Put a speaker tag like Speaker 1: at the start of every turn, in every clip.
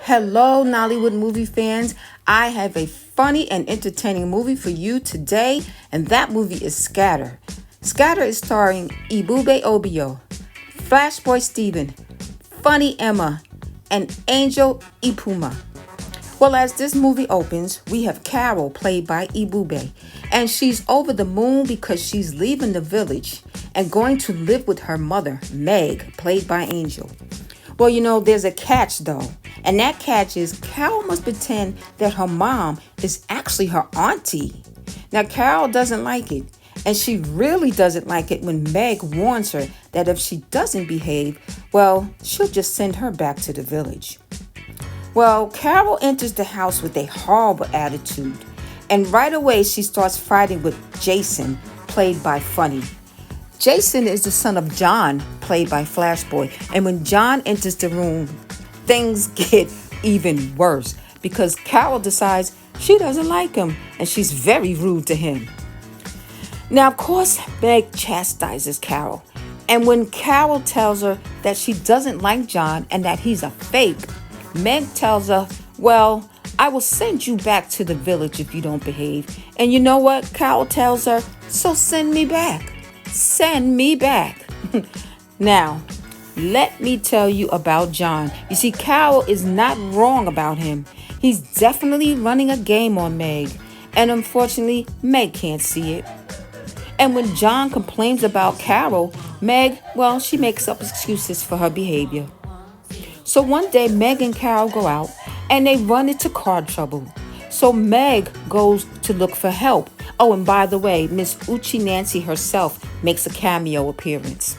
Speaker 1: Hello, Nollywood movie fans. I have a funny and entertaining movie for you today, and that movie is Scatter. Scatter is starring Ebube Obio, Flashboy Steven, Funny Emma, and Angel Ipuma. Well, as this movie opens, we have Carol, played by Ebube, and she's over the moon because she's leaving the village and going to live with her mother, Meg, played by Angel. Well, there's a catch though, and that catch is Carol must pretend that her mom is actually her auntie. Now, Carol doesn't like it, and she really doesn't like it when Meg warns her that if she doesn't behave, well, she'll just send her back to the village. Well, Carol enters the house with a horrible attitude, and right away she starts fighting with Jason, played by Funny. Jason is the son of John, played by Flashboy, and when John enters the room, things get even worse because Carol decides she doesn't like him and she's very rude to him. Now, of course, Meg chastises Carol, and when Carol tells her that she doesn't like John and that he's a fake, Meg tells her, well, I will send you back to the village if you don't behave. And you know what? Carol tells her, so send me back. Send me back. Now, let me tell you about John. You see, Carol is not wrong about him. He's definitely running a game on Meg. And unfortunately, Meg can't see it. And when John complains about Carol, Meg, well, she makes up excuses for her behavior. So one day, Meg and Carol go out and they run into car trouble. So Meg goes to look for help. Oh, and by the way, Miss Uchi Nancy herself makes a cameo appearance.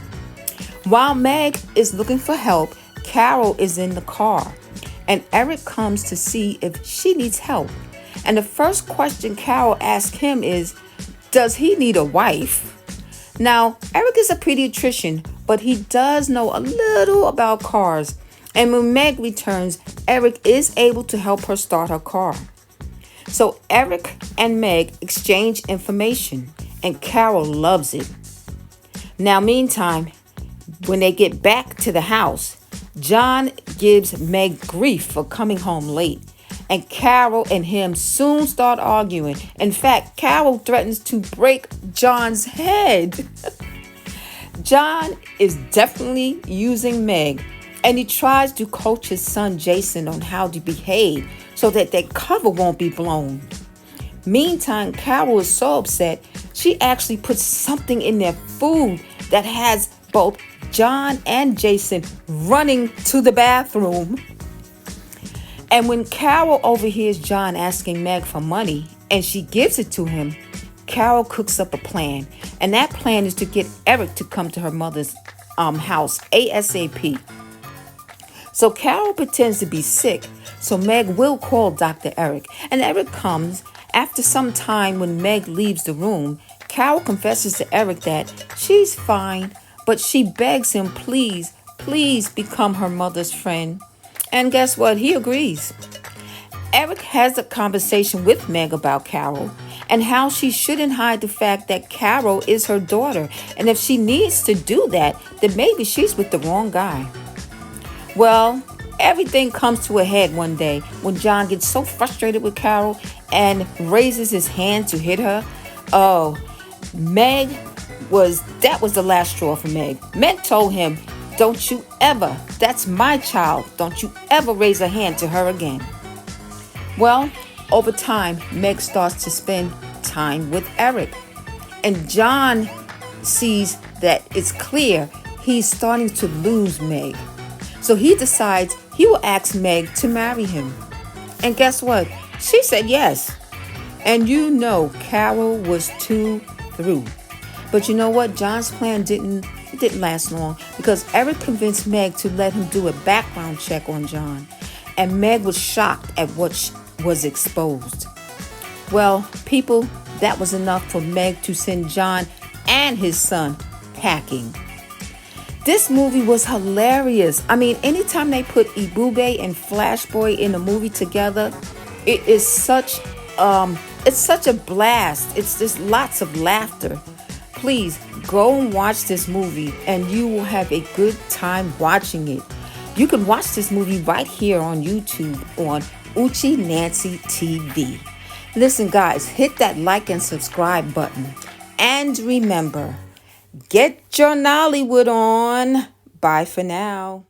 Speaker 1: While Meg is looking for help, Carol is in the car, and Eric comes to see if she needs help. And the first question Carol asks him is, does he need a wife? Now, Eric is a pediatrician, but he does know a little about cars. And when Meg returns, Eric is able to help her start her car. So Eric and Meg exchange information, and Carol loves it. Now, meantime, when they get back to the house, John gives Meg grief for coming home late, and Carol and him soon start arguing. In fact, Carol threatens to break John's head. John is definitely using Meg, and he tries to coach his son Jason on how to behave so that their cover won't be blown. Meantime, Carol is so upset, she actually puts something in their food that has both John and Jason running to the bathroom. And when Carol overhears John asking Meg for money and she gives it to him, Carol cooks up a plan. And that plan is to get Eric to come to her mother's house ASAP. So Carol pretends to be sick, so Meg will call Dr. Eric. And Eric comes. After some time, when Meg leaves the room, Carol confesses to Eric that she's fine, but she begs him, please, please become her mother's friend. And guess what? He agrees. Eric has a conversation with Meg about Carol and how she shouldn't hide the fact that Carol is her daughter. And if she needs to do that, then maybe she's with the wrong guy. Well, everything comes to a head one day when John gets so frustrated with Carol and raises his hand to hit her. Oh, that was the last straw for Meg. Meg told him, don't you ever, that's my child, don't you ever raise a hand to her again. Well, over time, Meg starts to spend time with Eric. And John sees that it's clear he's starting to lose Meg. So he decides he will ask Meg to marry him. And guess what? She said yes. And Carol was too through. But you know what? John's plan didn't last long because Eric convinced Meg to let him do a background check on John. And Meg was shocked at what was exposed. Well, people, that was enough for Meg to send John and his son packing. This movie was hilarious. I mean, anytime they put Ebube and Flashboy in a movie together, it is such a blast. It's just lots of laughter. Please go and watch this movie and you will have a good time watching it. You can watch this movie right here on YouTube on Uchi Nancy TV. Listen, guys, hit that like and subscribe button. And remember, get your Nollywood on. Bye for now.